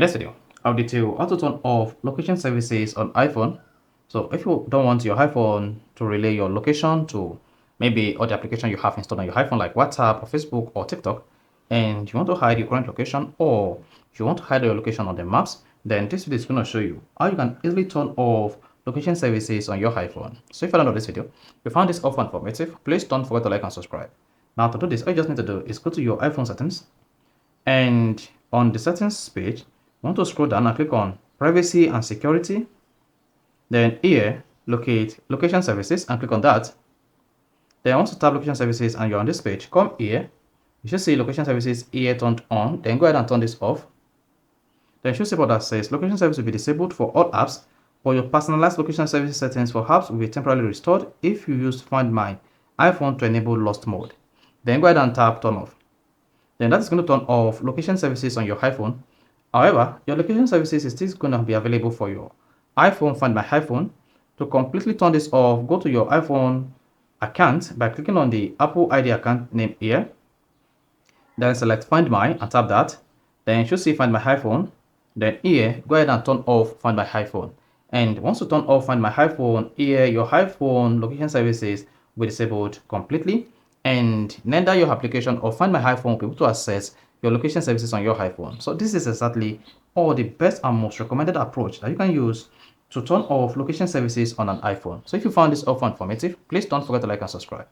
In this video, I'll detail how to turn off location services on iPhone. So if you don't want your iPhone to relay your location to maybe all the application you have installed on your iPhone like WhatsApp or Facebook or TikTok, and you want to hide your current location, or you want to hide your location on the maps, then this video is going to show you how you can easily turn off location services on your iPhone. So if you don't know this video, if you found this helpful and informative, please don't forget to like and subscribe. Now to do this, all you just need to do is go to your iPhone settings, and on the settings page, you want to scroll down and click on privacy and security. Then here, locate location services and click on that. Then once you tap location services and you're on this page, come here. You should see location services here turned on. Then go ahead and turn this off. Then you should see what that says. Location service will be disabled for all apps, but your personalized location service settings for apps will be temporarily restored if you use Find My iPhone to enable lost mode. Then go ahead and tap turn off. Then that is going to turn off location services on your iPhone. However, your location services is still going to be available for your iPhone Find My iPhone. To completely turn this off, go to your iPhone account by clicking on the Apple ID account name here. Then select Find My and tap that. Then you should see Find My iPhone. Then here, go ahead and turn off Find My iPhone. And once you turn off Find My iPhone, here your iPhone location services will be disabled completely, and neither your application or Find My iPhone will be able to access your location services on your iPhone. So this is exactly all the best and most recommended approach that you can use to turn off location services on an iPhone. So if you found this helpful and informative, please don't forget to like and subscribe.